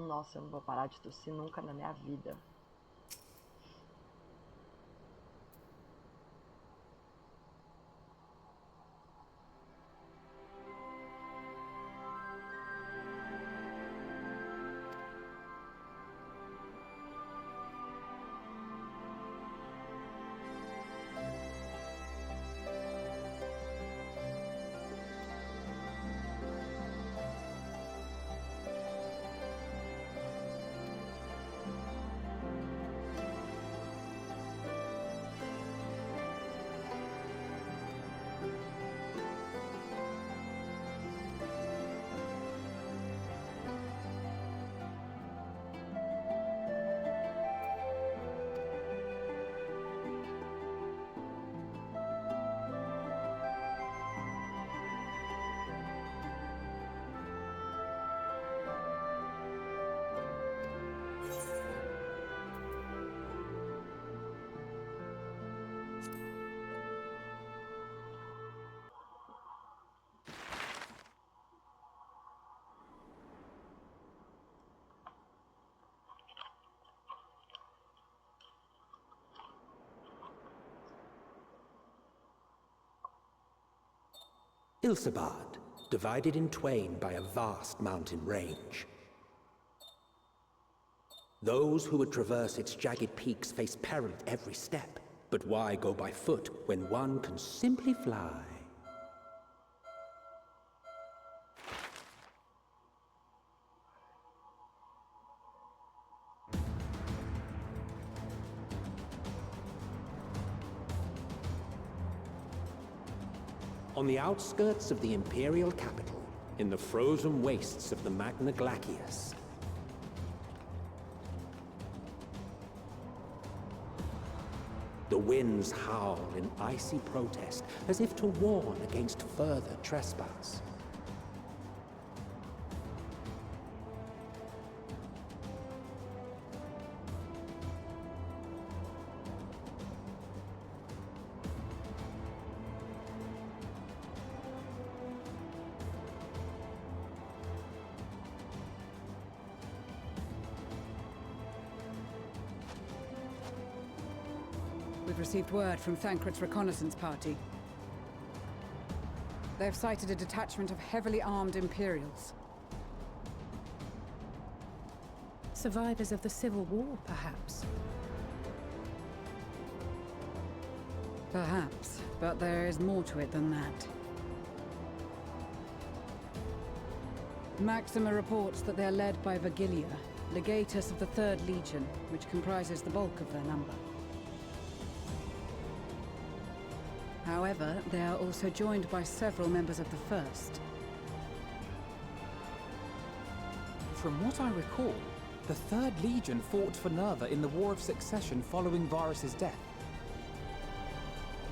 Nossa, eu não vou parar de tossir nunca na minha vida. Ilsabad, divided in twain by a vast mountain range. Those who would traverse its jagged peaks face peril at every step. But why go by foot when one can simply fly? On the outskirts of the imperial capital, in the frozen wastes of the Magna Glacius, the winds howl in icy protest, as if to warn against further trespass. We've received word from Thancred's reconnaissance party. They've sighted a detachment of heavily armed Imperials. Survivors of the Civil War, perhaps? Perhaps, but there is more to it than that. Maxima reports that they're led by Vergilia, legatus of the 3rd Legion, which comprises the bulk of their number. However, they are also joined by several members of the 1st. From what I recall, the 3rd Legion fought for Nerva in the War of Succession following Varus's death.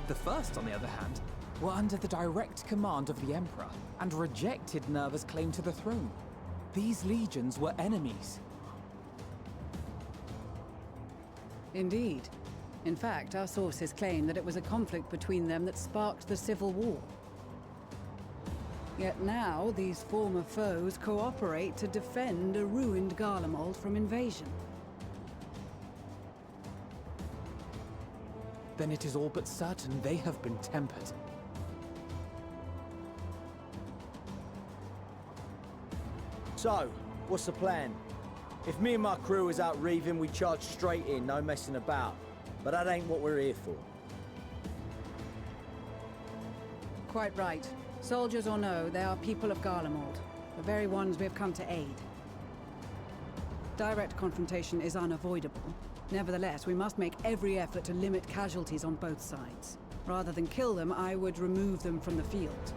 The 1st, on the other hand, were under the direct command of the Emperor and rejected Nerva's claim to the throne. These legions were enemies. Indeed. In fact, our sources claim that it was a conflict between them that sparked the Civil War. Yet now, these former foes cooperate to defend a ruined Garlemald from invasion. Then it is all but certain they have been tempered. So, what's the plan? If me and my crew is out reaving, we charge straight in, no messing about. But that ain't what we're here for. Quite right. Soldiers or no, they are people of Garlemald, the very ones we have come to aid. Direct confrontation is unavoidable. Nevertheless, we must make every effort to limit casualties on both sides. Rather than kill them, I would remove them from the field.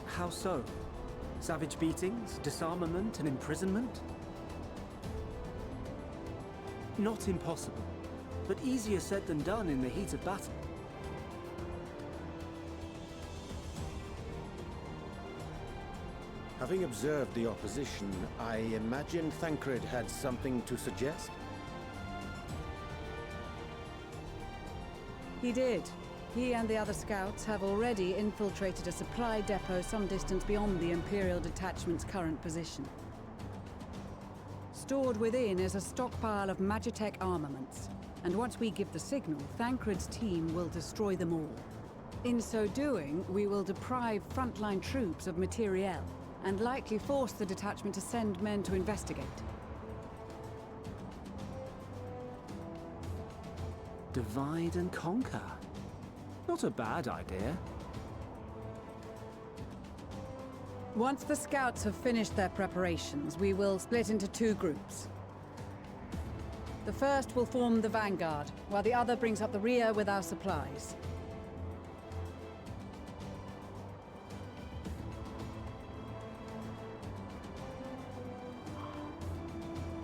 How so? Savage beatings, disarmament, and imprisonment? Not impossible, but easier said than done in the heat of battle. Having observed the opposition, I imagine Thancred had something to suggest? He did. He and the other scouts have already infiltrated a supply depot some distance beyond the Imperial detachment's current position. Stored within is a stockpile of Magitech armaments, and once we give the signal, Thancred's team will destroy them all. In so doing, we will deprive frontline troops of materiel, and likely force the detachment to send men to investigate. Divide and conquer. Not a bad idea. Once the scouts have finished their preparations, we will split into two groups. The first will form the vanguard, while the other brings up the rear with our supplies.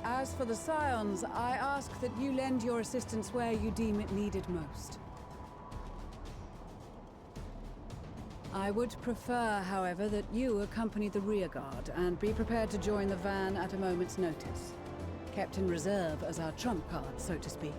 As for the Scions, I ask that you lend your assistance where you deem it needed most. I would prefer, however, that you accompany the rearguard and be prepared to join the van at a moment's notice. Kept in reserve as our trump card, so to speak.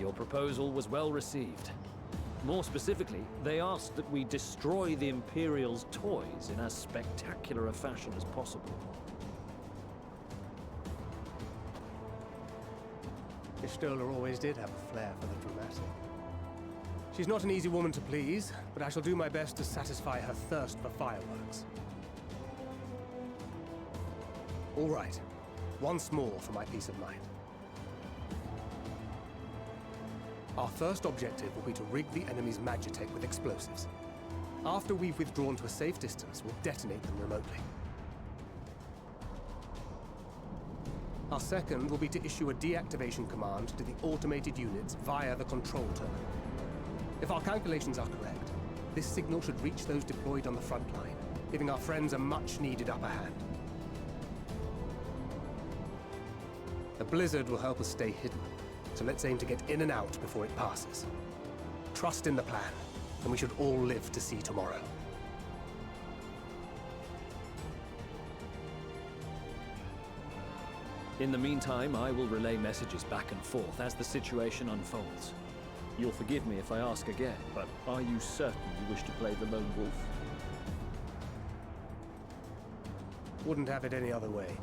Your proposal was well received. More specifically, they asked that we destroy the Imperial's toys in as spectacular a fashion as possible. Istola always did have a flair for the dramatic. She's not an easy woman to please, but I shall do my best to satisfy her thirst for fireworks. All right. Once more for my peace of mind. Our first objective will be to rig the enemy's Magitech with explosives. After we've withdrawn to a safe distance, we'll detonate them remotely. Our second will be to issue a deactivation command to the automated units via the control terminal. If our calculations are correct, this signal should reach those deployed on the front line, giving our friends a much-needed upper hand. The blizzard will help us stay hidden, so let's aim to get in and out before it passes. Trust in the plan, and we should all live to see tomorrow. In the meantime, I will relay messages back and forth as the situation unfolds. You'll forgive me if I ask again, but are you certain you wish to play the lone wolf? Wouldn't have it any other way.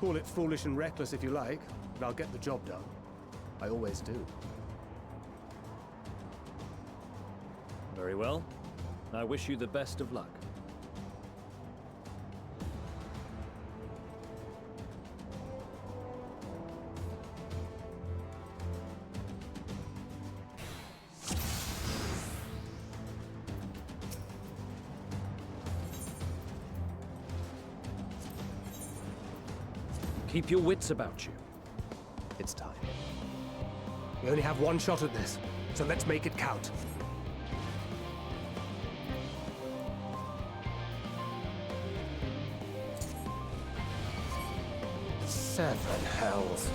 Call it foolish and reckless if you like, but I'll get the job done. I always do. Very well. I wish you the best of luck. Keep your wits about you. It's time. We only have one shot at this, so let's make it count. Seven hells.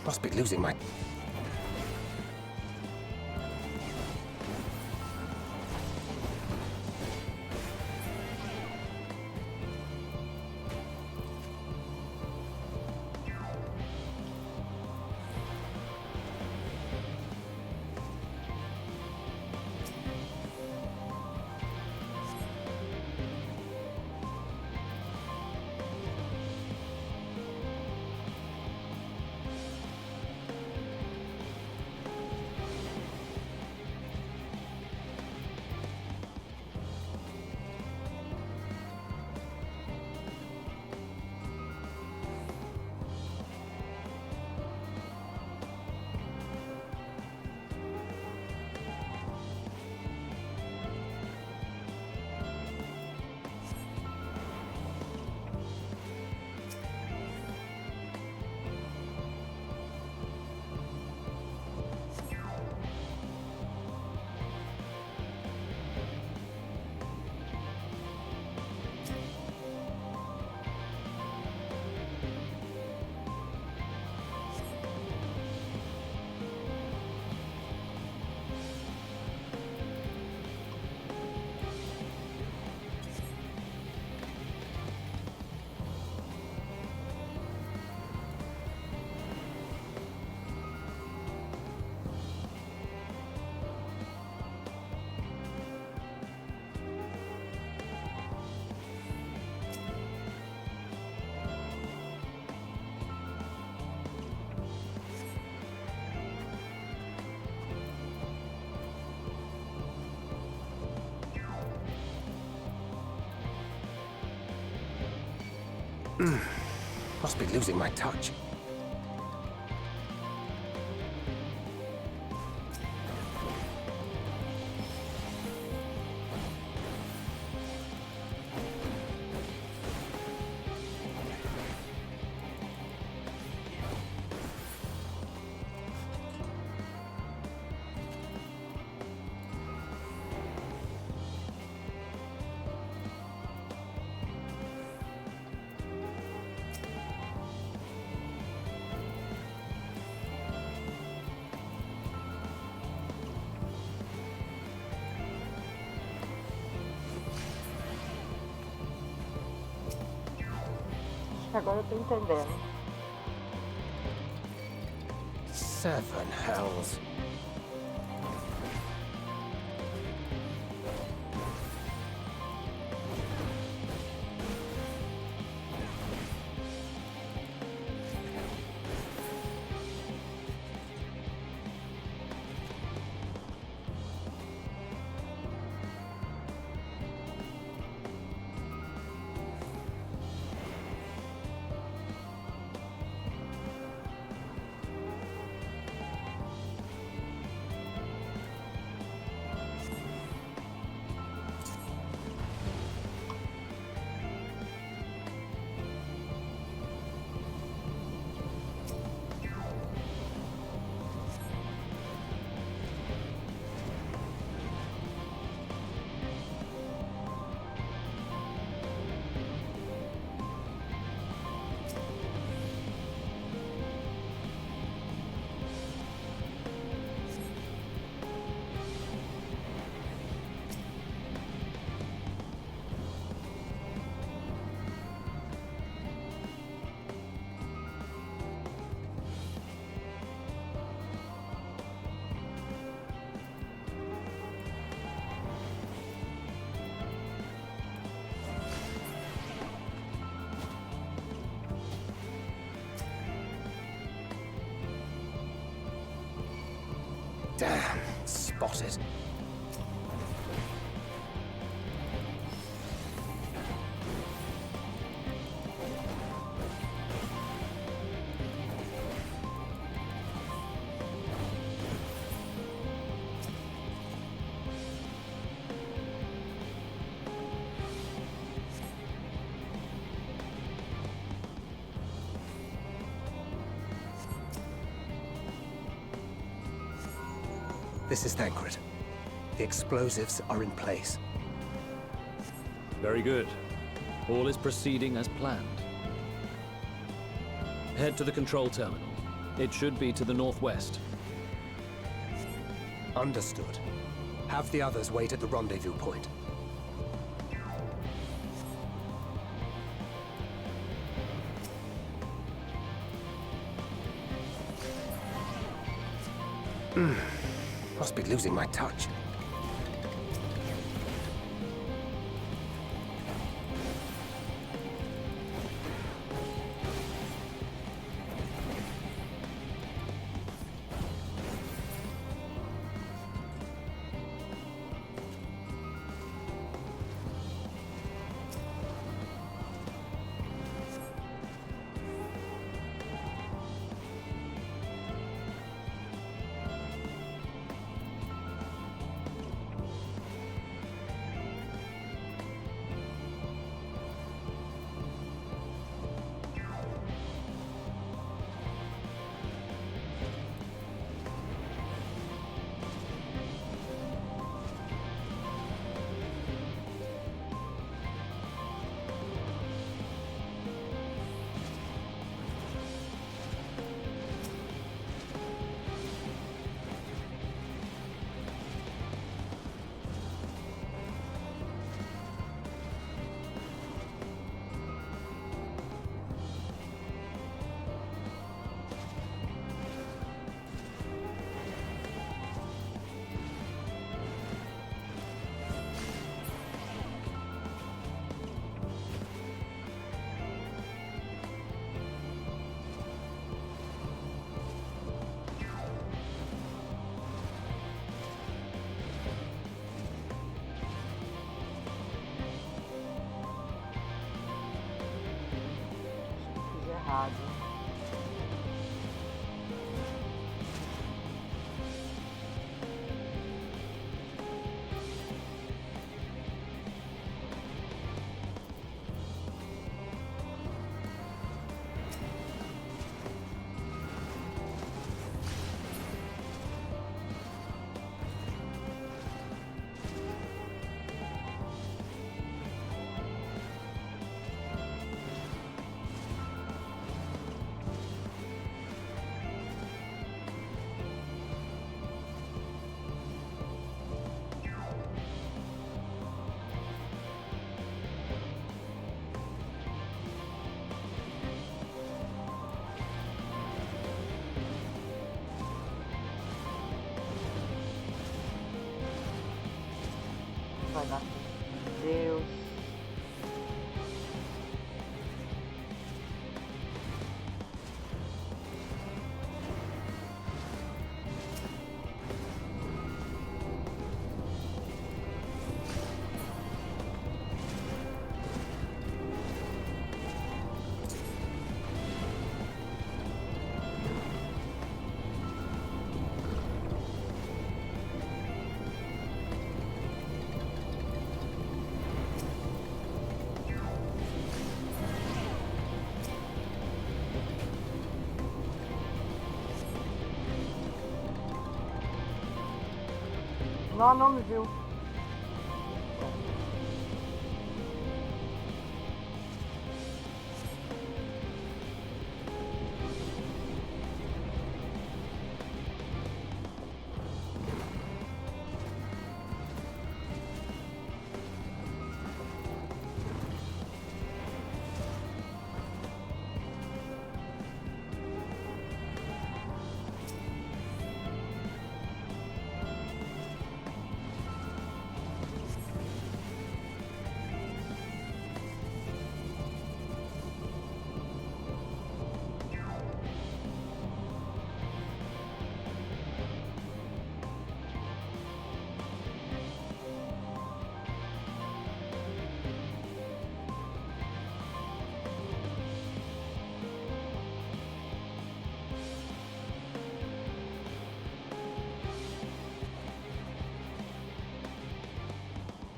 Must be losing my... Must be losing my touch. Agora eu tô entendendo. 7 hells. Damn, spotted. This is Thancred. The explosives are in place. Very good. All is proceeding as planned. Head to the control terminal. It should be to the northwest. Understood. Have the others wait at the rendezvous point. Must be losing my touch. Fiz errado. Vai dar. Deus. Não me viu.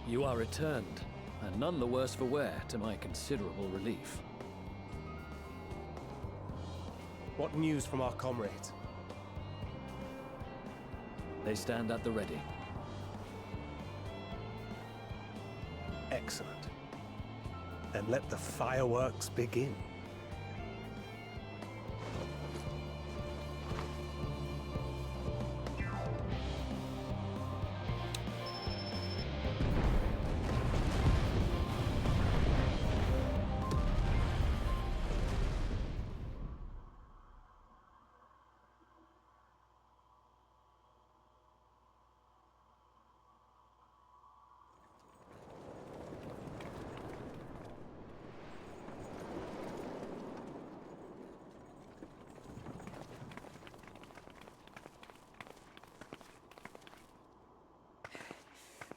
You are returned, and none the worse for wear, to my considerable relief. What news from our comrades? They stand at the ready. Excellent. Then let the fireworks begin.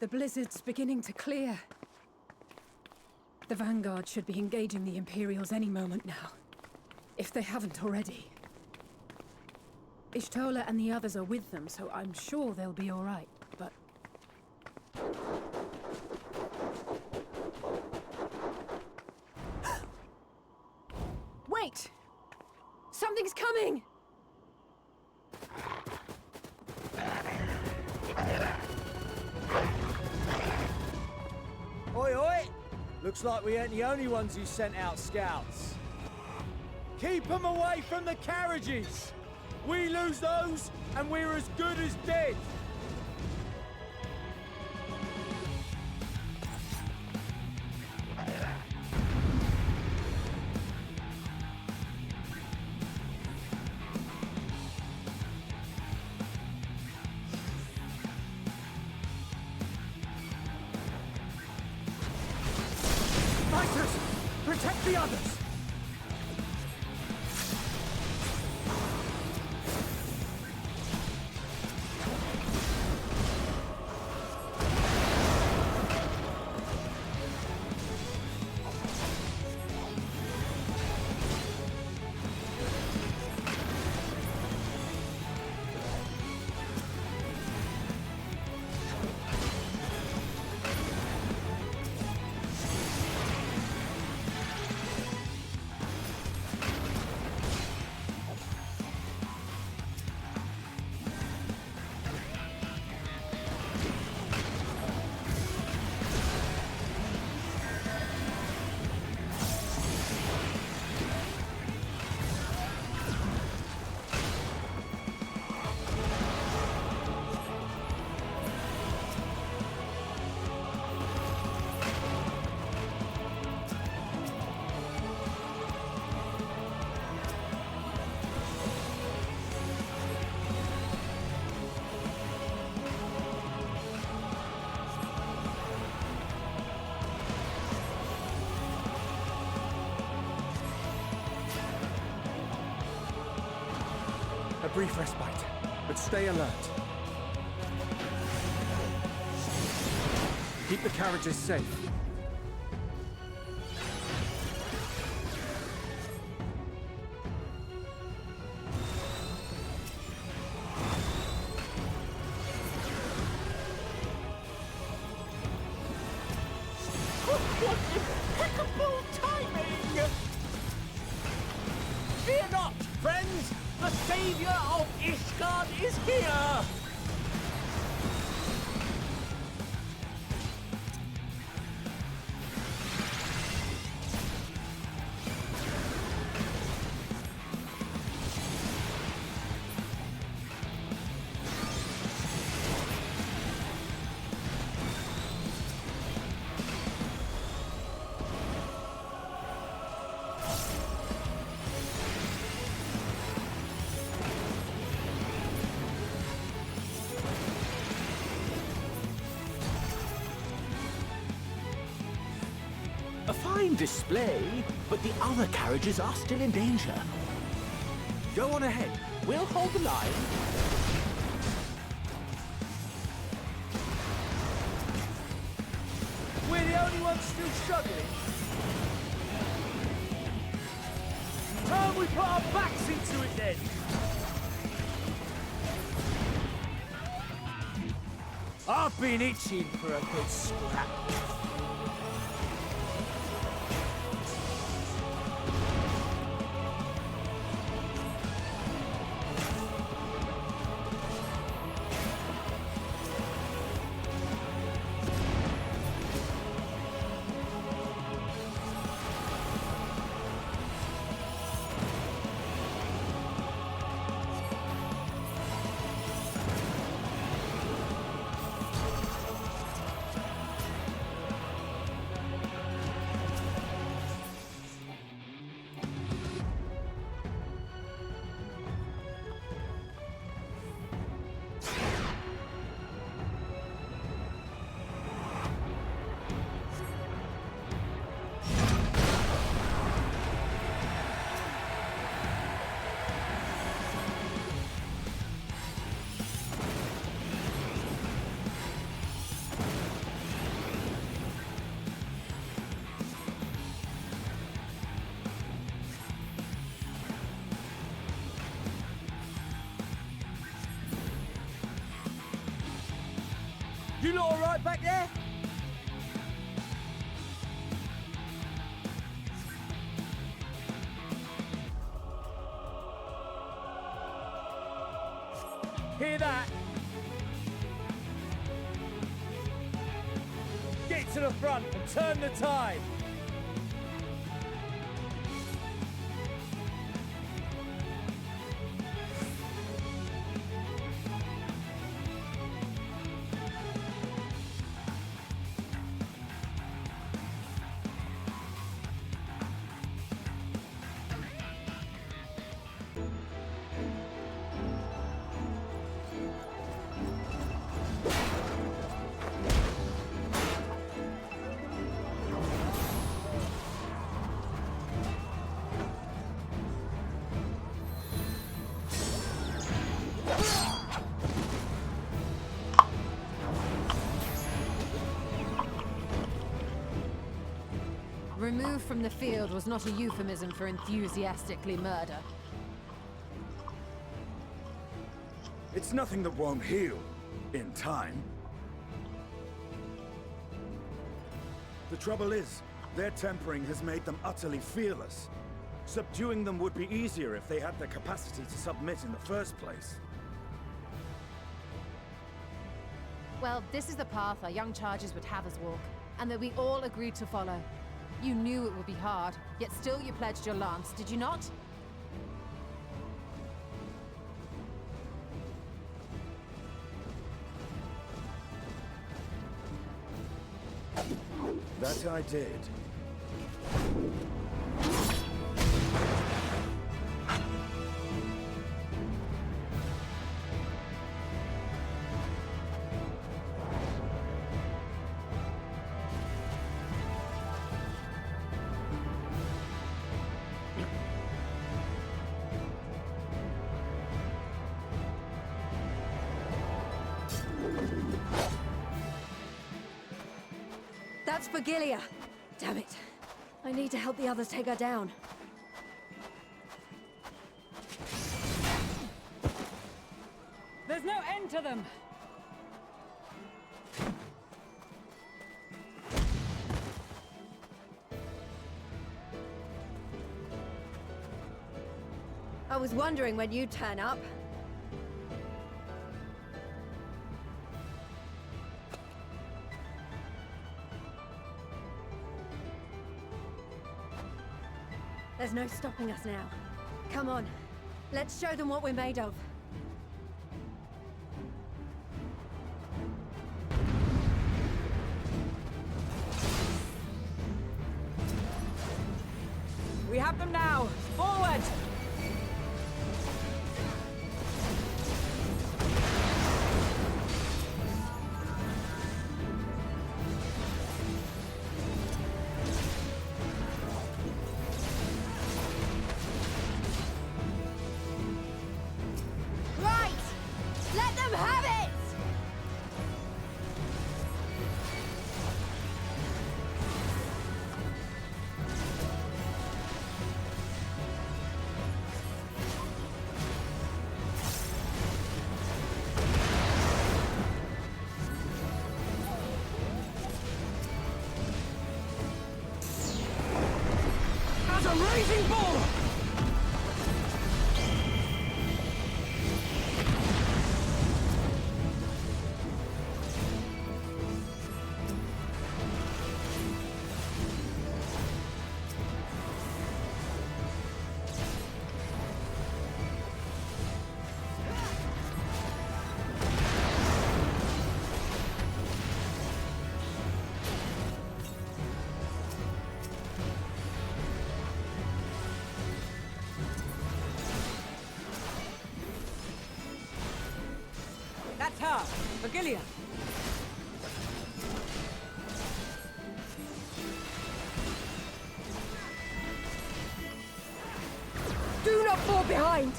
The blizzard's beginning to clear. The Vanguard should be engaging the Imperials any moment now, if they haven't already. Ishtola and the others are with them, so I'm sure they'll be all right, but... Wait! Something's coming! Oi, oi! Looks like we ain't the only ones who sent out scouts. Keep them away from the carriages! We lose those, and we're as good as dead! Fighters! Protect the others! A brief respite, but stay alert. Keep the carriages safe. What impeccable timing! Fear not, friends! The savior of Ishgard is here! A fine display, but the other carriages are still in danger. Go on ahead. We'll hold the line. We're the only ones still struggling. Time we put our backs into it then. I've been itching for a good scrap. You lot all right back there? Hear that? Get to the front and turn the tide. Removed from the field was not a euphemism for enthusiastically murder. It's nothing that won't heal in time. The trouble is, their tempering has made them utterly fearless. Subduing them would be easier if they had the capacity to submit in the first place. Well, this is the path our young charges would have us walk, and that we all agreed to follow. You knew it would be hard, yet still you pledged your lance, did you not? That I did. That's Vigilia. Damn it. I need to help the others take her down. There's no end to them! I was wondering when you'd turn up. There's no stopping us now. Come on, let's show them what we're made of. We have them now! Forward! Raging bull! That's her! Vigilia! Do not fall behind!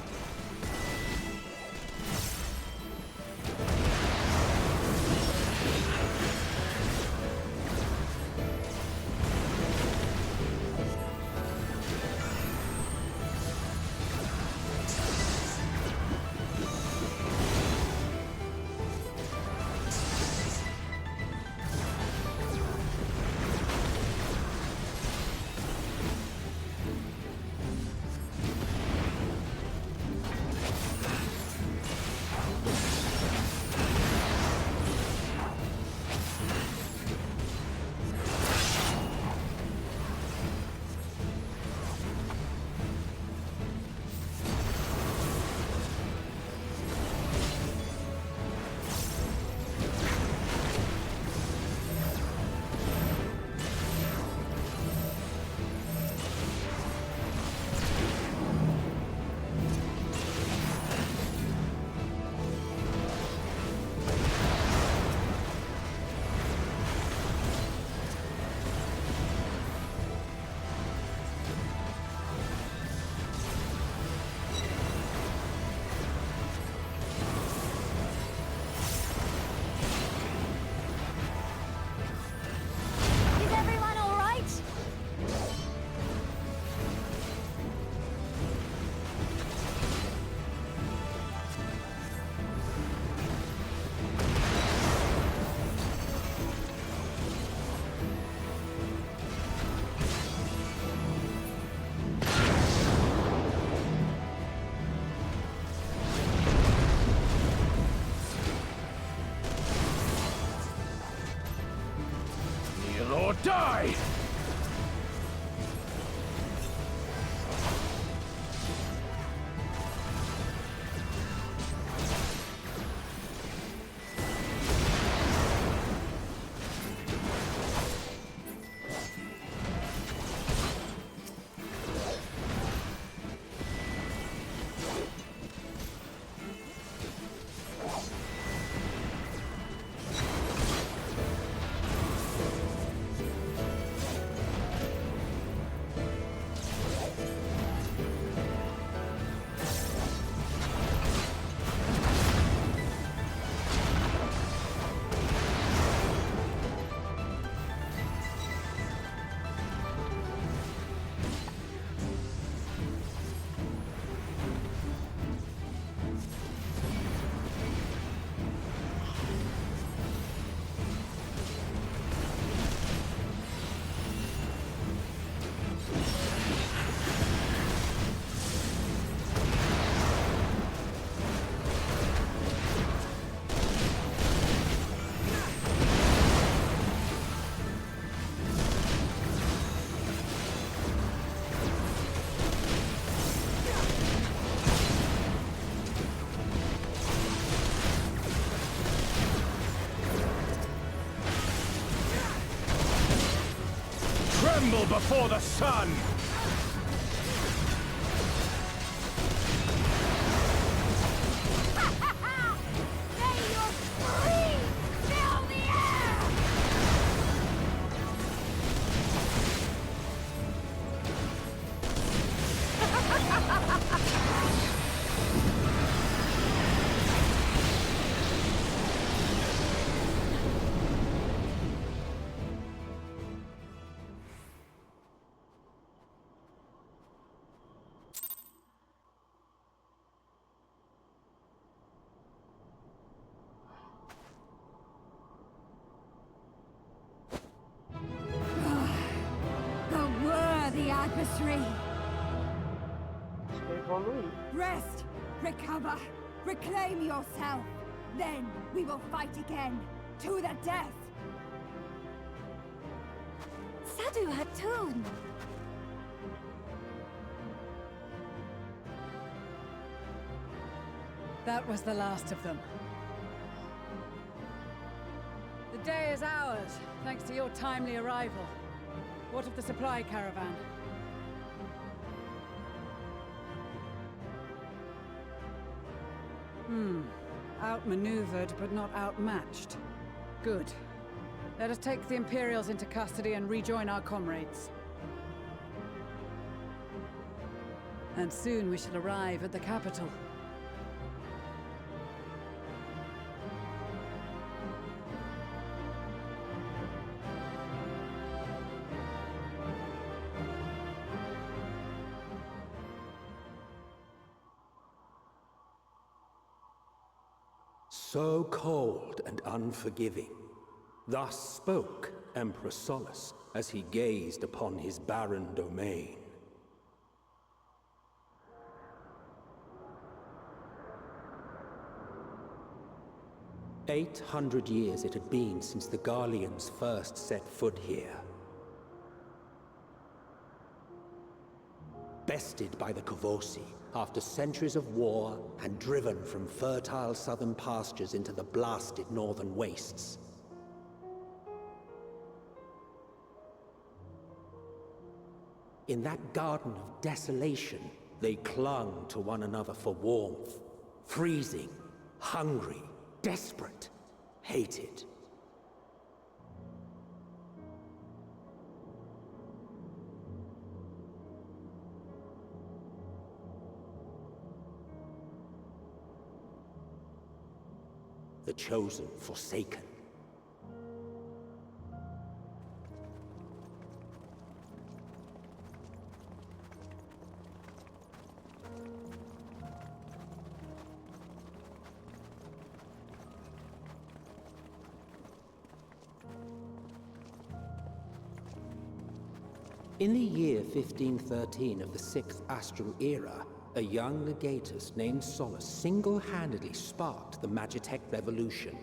Die! Tremble before the sun! Rest! Recover! Reclaim yourself! Then we will fight again! To the death! Sadu Hatun! That was the last of them. The day is ours, thanks to your timely arrival. What of the supply caravan? Outmaneuvered, but not outmatched. Good. Let us take the Imperials into custody and rejoin our comrades. And soon we shall arrive at the capital. So cold and unforgiving. Thus spoke Emperor Solus as he gazed upon his barren domain. "800 years it had been since the Garleans first set foot here. Bested by the Kavosi, after centuries of war and driven from fertile southern pastures into the blasted northern wastes. In that garden of desolation, they clung to one another for warmth, freezing, hungry, desperate, hated. The chosen forsaken. In the year 1513 of the 6th Astral Era, a young legatus named Solus single-handedly sparked the Magitech Revolution.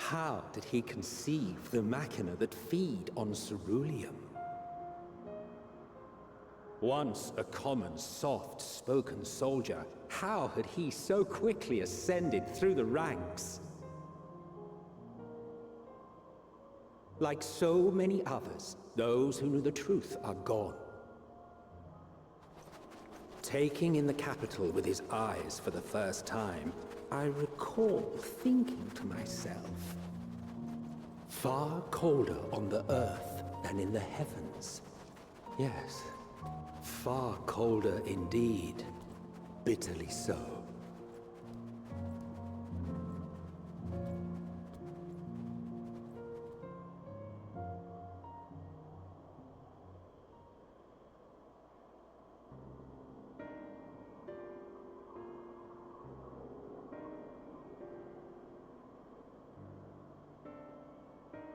How did he conceive the machina that feed on ceruleum? Once a common, soft-spoken soldier, how had he so quickly ascended through the ranks? Like so many others, those who knew the truth are gone. Taking in the capital with his eyes for the first time, I recall thinking to myself, far colder on the earth than in the heavens. Yes, far colder indeed, bitterly so.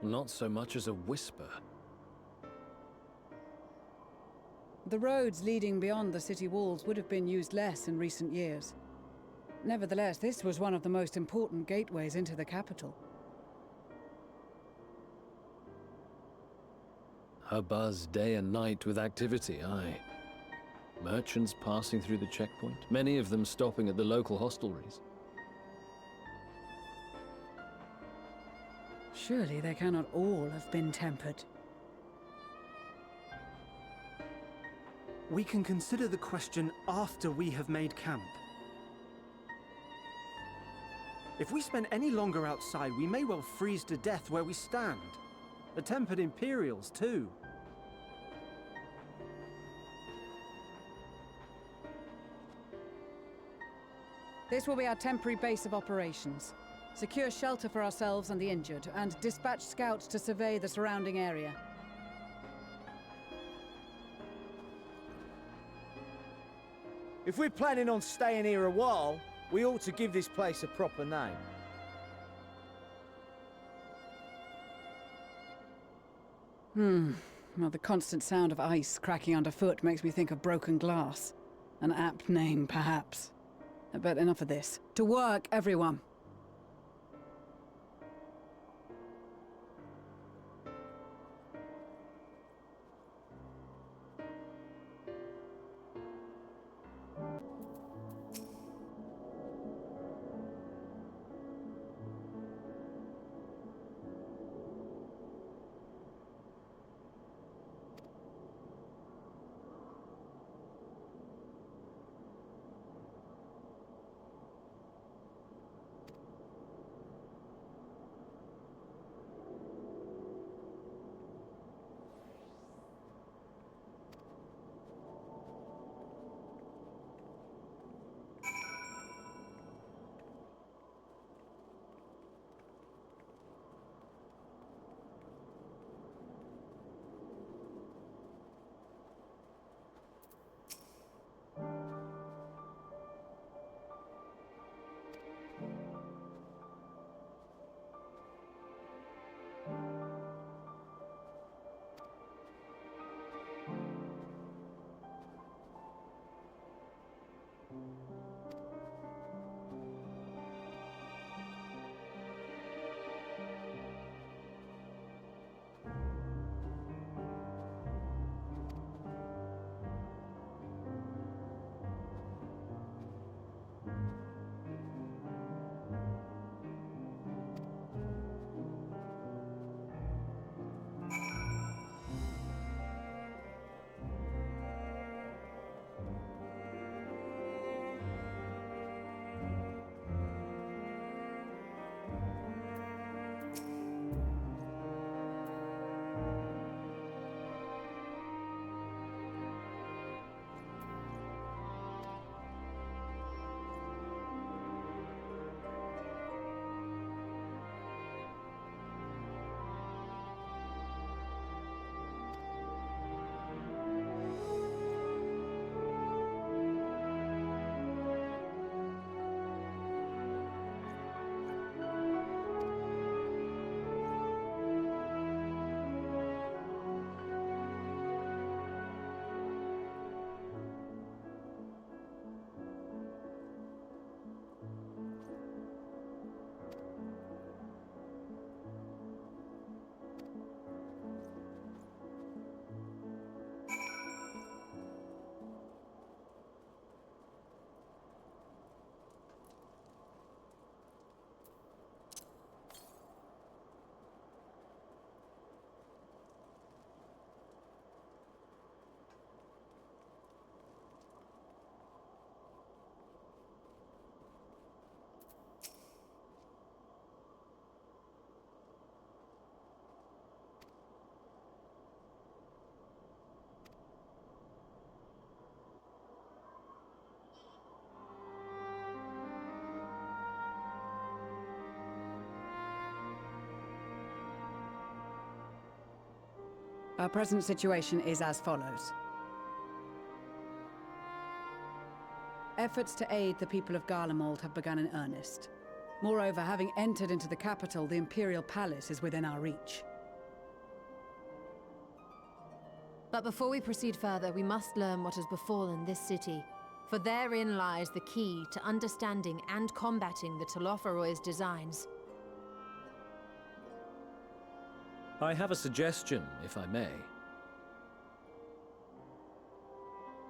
Not so much as a whisper. The roads leading beyond the city walls would have been used less in recent years. Nevertheless, this was one of the most important gateways into the capital. A buzz day and night with activity, aye. Merchants passing through the checkpoint, many of them stopping at the local hostelries. Surely they cannot all have been tempered. We can consider the question after we have made camp. If we spend any longer outside, we may well freeze to death where we stand. The tempered Imperials, too. This will be our temporary base of operations. Secure shelter for ourselves and the injured, and dispatch scouts to survey the surrounding area. If we're planning on staying here a while, we ought to give this place a proper name. Well, the constant sound of ice cracking underfoot makes me think of broken glass. An apt name, perhaps. But enough of this. To work, everyone! Our present situation is as follows. Efforts to aid the people of Garlemald have begun in earnest. Moreover, having entered into the capital, the Imperial Palace is within our reach. But before we proceed further, we must learn what has befallen this city. For therein lies the key to understanding and combating the Telophoroid's designs. I have a suggestion, if I may.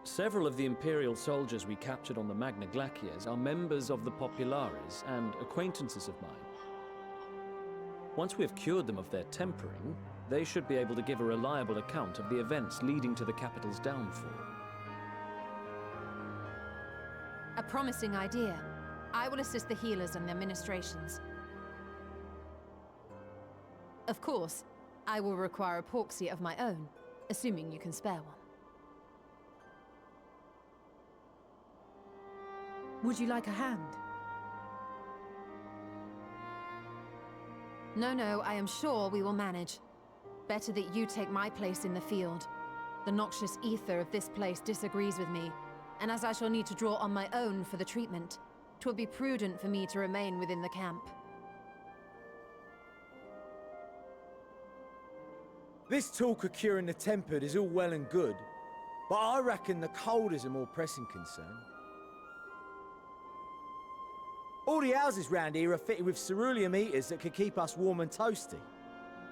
Several of the Imperial soldiers we captured on the Magna Glaciers are members of the Populares and acquaintances of mine. Once we have cured them of their tempering, they should be able to give a reliable account of the events leading to the capital's downfall. A promising idea. I will assist the healers and their ministrations. Of course, I will require a proxy of my own, assuming you can spare one. Would you like a hand? No, I am sure we will manage. Better that you take my place in the field. The noxious ether of this place disagrees with me, and as I shall need to draw on my own for the treatment, 'twill be prudent for me to remain within the camp. This talk of curing the tempered is all well and good, but I reckon the cold is a more pressing concern. All the houses round here are fitted with ceruleum heaters that could keep us warm and toasty.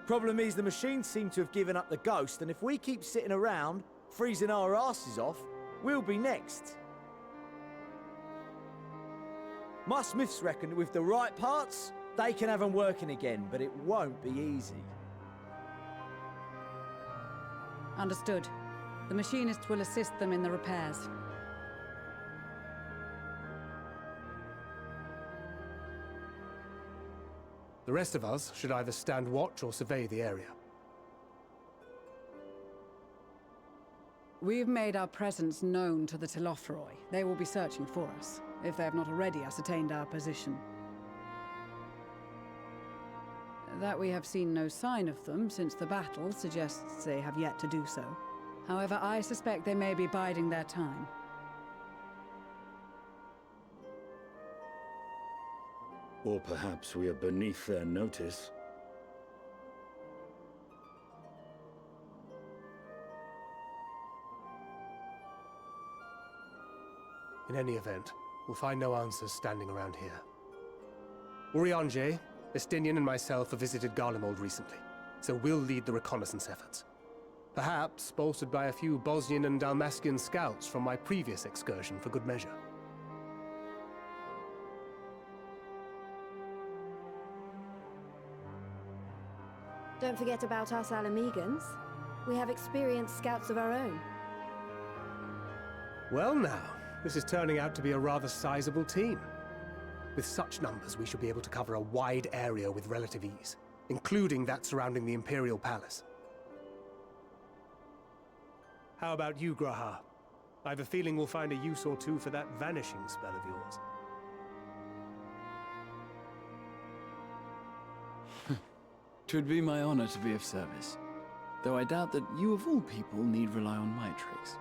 Problem is, the machines seem to have given up the ghost, and if we keep sitting around, freezing our asses off, we'll be next. My smiths reckon that with the right parts, they can have them working again, but it won't be easy. Understood. The machinist will assist them in the repairs. The rest of us should either stand watch or survey the area. We've made our presence known to the Telophoroi. They will be searching for us, if they have not already ascertained our position. That we have seen no sign of them since the battle suggests they have yet to do so. However, I suspect they may be biding their time. Or perhaps we are beneath their notice. In any event, we'll find no answers standing around here. Urianger, Estinian and myself have visited Garlemald recently, so we'll lead the reconnaissance efforts. Perhaps bolstered by a few Bosnian and Dalmatian scouts from my previous excursion for good measure. Don't forget about us Alamegans. We have experienced scouts of our own. Well now, this is turning out to be a rather sizable team. With such numbers, we should be able to cover a wide area with relative ease, including that surrounding the Imperial Palace. How about you, Graha? I have a feeling we'll find a use or two for that vanishing spell of yours. Twould be my honor to be of service, though I doubt that you of all people need rely on my tricks.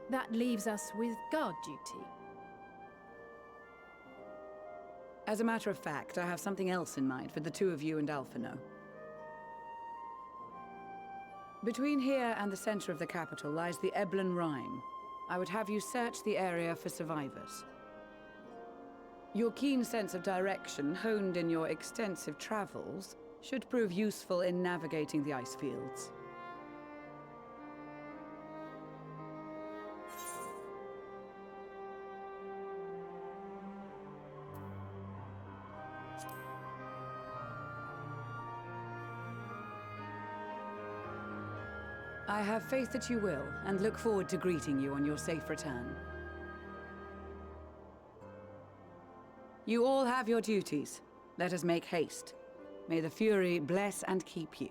That leaves us with guard duty. As a matter of fact, I have something else in mind for the two of you and Alphino. Between here and the center of the capital lies the Eblan Rhine. I would have you search the area for survivors. Your keen sense of direction, honed in your extensive travels, should prove useful in navigating the ice fields. I have faith that you will, and look forward to greeting you on your safe return. You all have your duties. Let us make haste. May the Fury bless and keep you.